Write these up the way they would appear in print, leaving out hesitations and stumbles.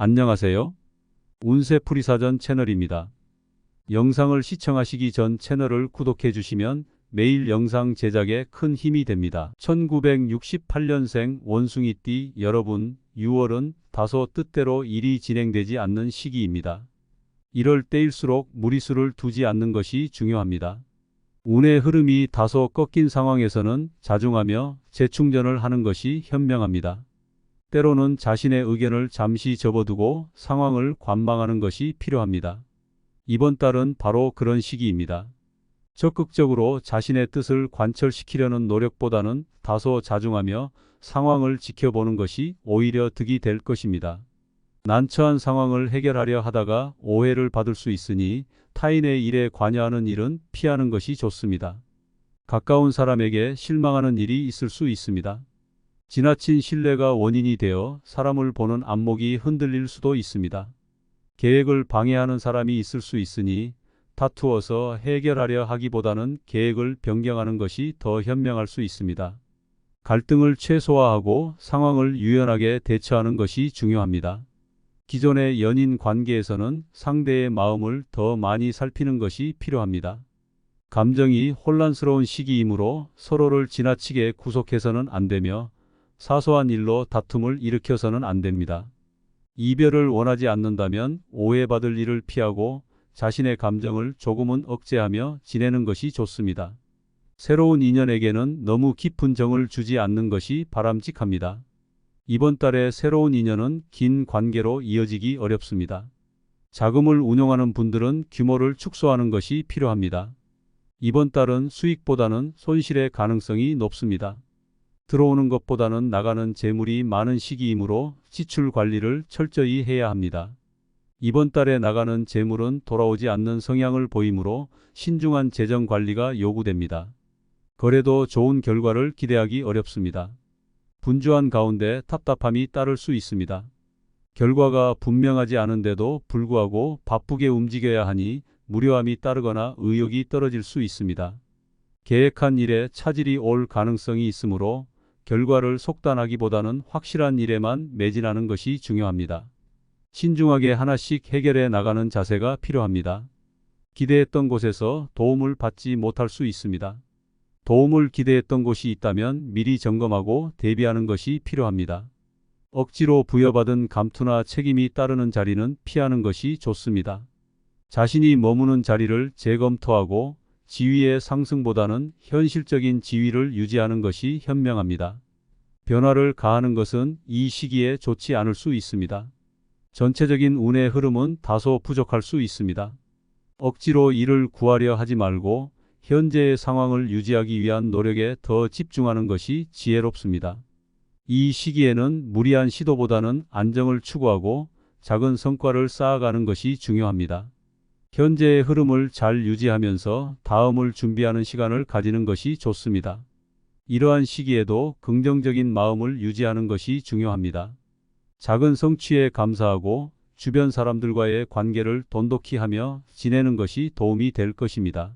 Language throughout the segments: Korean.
안녕하세요. 운세풀이사전 채널입니다. 영상을 시청하시기 전 채널을 구독해 주시면 매일 영상 제작에 큰 힘이 됩니다. 1968년생 원숭이띠 여러분, 6월은 다소 뜻대로 일이 진행되지 않는 시기입니다. 이럴 때일수록 무리수를 두지 않는 것이 중요합니다. 운의 흐름이 다소 꺾인 상황에서는 자중하며 재충전을 하는 것이 현명합니다. 때로는 자신의 의견을 잠시 접어두고 상황을 관망하는 것이 필요합니다. 이번 달은 바로 그런 시기입니다. 적극적으로 자신의 뜻을 관철시키려는 노력보다는 다소 자중하며 상황을 지켜보는 것이 오히려 득이 될 것입니다. 난처한 상황을 해결하려 하다가 오해를 받을 수 있으니 타인의 일에 관여하는 일은 피하는 것이 좋습니다. 가까운 사람에게 실망하는 일이 있을 수 있습니다. 지나친 신뢰가 원인이 되어 사람을 보는 안목이 흔들릴 수도 있습니다. 계획을 방해하는 사람이 있을 수 있으니 다투어서 해결하려 하기보다는 계획을 변경하는 것이 더 현명할 수 있습니다. 갈등을 최소화하고 상황을 유연하게 대처하는 것이 중요합니다. 기존의 연인 관계에서는 상대의 마음을 더 많이 살피는 것이 필요합니다. 감정이 혼란스러운 시기이므로 서로를 지나치게 구속해서는 안 되며 사소한 일로 다툼을 일으켜서는 안 됩니다. 이별을 원하지 않는다면 오해받을 일을 피하고 자신의 감정을 조금은 억제하며 지내는 것이 좋습니다. 새로운 인연에게는 너무 깊은 정을 주지 않는 것이 바람직합니다. 이번 달에 새로운 인연은 긴 관계로 이어지기 어렵습니다. 자금을 운용하는 분들은 규모를 축소하는 것이 필요합니다. 이번 달은 수익보다는 손실의 가능성이 높습니다. 들어오는 것보다는 나가는 재물이 많은 시기이므로 지출 관리를 철저히 해야 합니다. 이번 달에 나가는 재물은 돌아오지 않는 성향을 보이므로 신중한 재정 관리가 요구됩니다. 거래도 좋은 결과를 기대하기 어렵습니다. 분주한 가운데 답답함이 따를 수 있습니다. 결과가 분명하지 않은데도 불구하고 바쁘게 움직여야 하니 무료함이 따르거나 의욕이 떨어질 수 있습니다. 계획한 일에 차질이 올 가능성이 있으므로 결과를 속단하기보다는 확실한 일에만 매진하는 것이 중요합니다. 신중하게 하나씩 해결해 나가는 자세가 필요합니다. 기대했던 곳에서 도움을 받지 못할 수 있습니다. 도움을 기대했던 곳이 있다면 미리 점검하고 대비하는 것이 필요합니다. 억지로 부여받은 감투나 책임이 따르는 자리는 피하는 것이 좋습니다. 자신이 머무는 자리를 재검토하고 지위의 상승보다는 현실적인 지위를 유지하는 것이 현명합니다. 변화를 가하는 것은 이 시기에 좋지 않을 수 있습니다. 전체적인 운의 흐름은 다소 부족할 수 있습니다. 억지로 일을 구하려 하지 말고 현재의 상황을 유지하기 위한 노력에 더 집중하는 것이 지혜롭습니다. 이 시기에는 무리한 시도보다는 안정을 추구하고 작은 성과를 쌓아가는 것이 중요합니다. 현재의 흐름을 잘 유지하면서 다음을 준비하는 시간을 가지는 것이 좋습니다. 이러한 시기에도 긍정적인 마음을 유지하는 것이 중요합니다. 작은 성취에 감사하고 주변 사람들과의 관계를 돈독히 하며 지내는 것이 도움이 될 것입니다.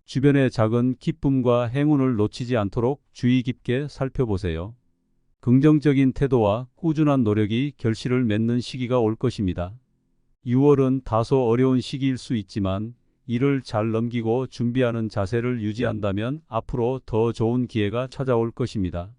주변의 작은 기쁨과 행운을 놓치지 않도록 주의 깊게 살펴보세요. 긍정적인 태도와 꾸준한 노력이 결실을 맺는 시기가 올 것입니다. 6월은 다소 어려운 시기일 수 있지만 이를 잘 넘기고 준비하는 자세를 유지한다면 앞으로 더 좋은 기회가 찾아올 것입니다.